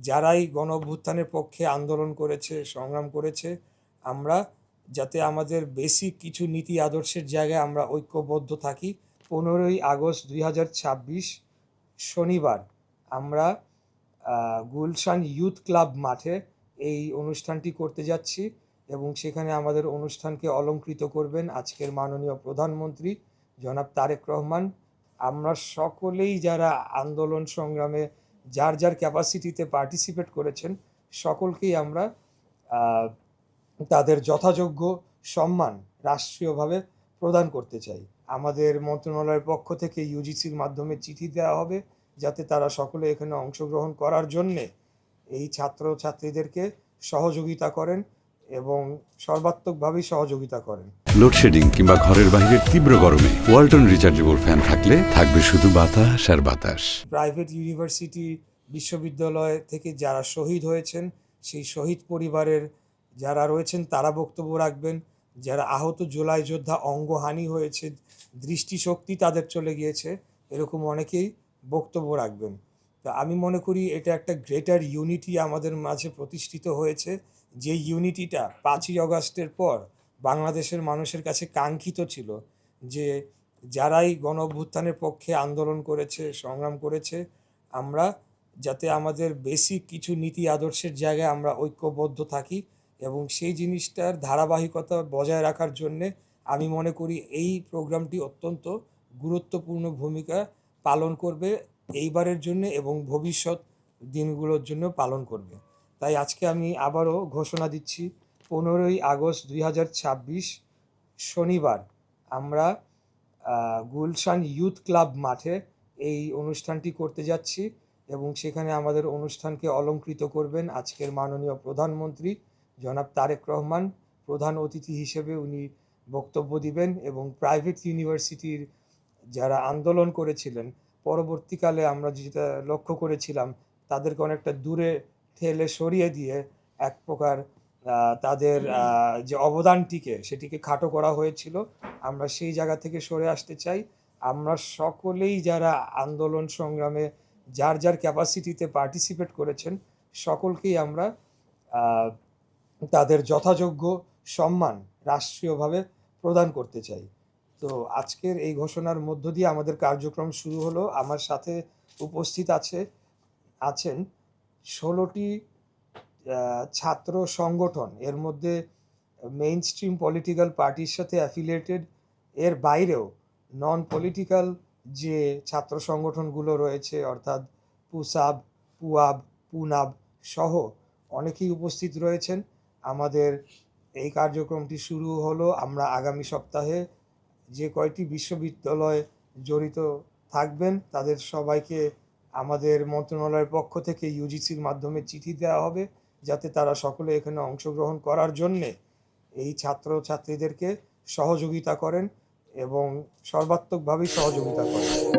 যারাই গণ অভ্যুত্থানের পক্ষে আন্দোলন করেছে, সংগ্রাম করেছে, আমরা যাতে আমাদের বেসিক কিছু নীতি আদর্শের জায়গায় আমরা ঐক্যবদ্ধ থাকি। 15ই আগস্ট 2026 শনিবার আমরা গুলশান ইউথ ক্লাব মাঠে এই অনুষ্ঠানটি করতে যাচ্ছি এবং সেখানে আমাদের অনুষ্ঠানকে অলংকৃত করবেন আজকের মাননীয় প্রধানমন্ত্রী জনাব তারেক রহমান। আমরা সকলেই যারা আন্দোলন সংগ্রামে যার যার ক্যাপাসিটিতে পার্টিসিপেট করেছেন সকলকেই আমরা তাদের যথাযোগ্য সম্মান রাষ্ট্রীয়ভাবে প্রদান করতে চাই। আমাদের মন্ত্রণালয়ের পক্ষ থেকে ইউজিসির মাধ্যমে চিঠি দেওয়া হবে যাতে তারা সকলে এখানে অংশগ্রহণ করার জন্যে এই ছাত্রছাত্রীদেরকে সহযোগিতা করেন এবং সর্বাত্মকভাবেই সহযোগিতা করেন। লোডশেডিং কিংবা ঘরের বাইরের তীব্র গরমে ওয়ালটন রিচার্জেবল ফ্যান থাকলে থাকবে শুধু বাতাস আর বাতাস। প্রাইভেট ইউনিভার্সিটি বিশ্ববিদ্যালয় থেকে যারা শহীদ হয়েছেন সেই শহীদ পরিবারের যারা রয়েছেন তারা বক্তব্য রাখবেন। যারা আহত জুলাই যোদ্ধা অঙ্গহানি হয়েছে, দৃষ্টিশক্তি তাদের চলে গিয়েছে, এরকম অনেকেই বক্তব্য রাখবেন। তো আমি মনে করি এটা একটা গ্রেটার ইউনিটি আমাদের মাঝে প্রতিষ্ঠিত হয়েছে, যে ইউনিটিটা 5ই অগাস্টের পর বাংলাদেশের মানুষের কাছে কাঙ্ক্ষিত ছিল, যে যারাই গণ অভ্যুত্থানের পক্ষে আন্দোলন করেছে, সংগ্রাম করেছে, আমরা যাতে আমাদের বেসিক কিছু নীতি আদর্শের জায়গায় আমরা ঐক্যবদ্ধ থাকি এবং সেই জিনিসটার ধারাবাহিকতা বজায় রাখার জন্যে আমি মনে করি এই প্রোগ্রামটি অত্যন্ত গুরুত্বপূর্ণ ভূমিকা পালন করবে এইবারের জন্য এবং ভবিষ্যৎ দিনগুলোর জন্য পালন করবে। তাই আজকে আমি আবারও ঘোষণা দিচ্ছি 15ই আগস্ট 2026 শনিবার আমরা গুলশান ইউথ ক্লাব মাঠে এই অনুষ্ঠানটি করতে যাচ্ছি এবং সেখানে আমাদের অনুষ্ঠানকে অলংকৃত করবেন আজকের মাননীয় প্রধানমন্ত্রী জনাব তারেক রহমান। প্রধান অতিথি হিসেবে উনি বক্তব্য দিবেন এবং প্রাইভেট ইউনিভার্সিটির যারা আন্দোলন করেছিলেন, পরবর্তীকালে আমরা যেটা লক্ষ্য করেছিলাম তাদেরকে অনেকটা দূরে ঠেলে সরিয়ে দিয়ে এক প্রকার তাদের যে অবদানটিকে সেটিকে খাটো করা হয়েছিল, আমরা সেই জায়গা থেকে সরে আসতে চাই। আমরা সকলেই যারা আন্দোলন সংগ্রামে যার যার ক্যাপাসিটিতে পার্টিসিপেট করেছেন সকলকেই আমরা তাদের যথাযোগ্য সম্মান রাষ্ট্রীয়ভাবে প্রদান করতে চাই। তো আজকের এই ঘোষণার মধ্য দিয়ে আমাদের কার্যক্রম শুরু হলো। আমার সাথে উপস্থিত আছেন 16টি ছাত্র সংগঠন, এর মধ্যে মেইন স্ট্রিম পলিটিক্যাল পার্টির সাথে অ্যাফিলিয়েটেড, এর বাইরেও নন পলিটিক্যাল যে ছাত্র সংগঠনগুলো রয়েছে অর্থাৎ পুসাব, পুয়াব, পুনাব সহ অনেকেই উপস্থিত রয়েছেন। আমাদের এই কার্যক্রমটি শুরু হলো। আমরা আগামী সপ্তাহে যে কয়টি বিশ্ববিদ্যালয় জড়িত থাকবেন তাদের সবাইকে আমাদের মন্ত্রণালয়ের পক্ষ থেকে ইউজিসির মাধ্যমে চিঠি দেওয়া হবে যাতে তারা সকলে এখানে অংশগ্রহণ করার জন্যে এই ছাত্রছাত্রীদেরকে সহযোগিতা করেন এবং সর্বাত্মকভাবেই সহযোগিতা করেন।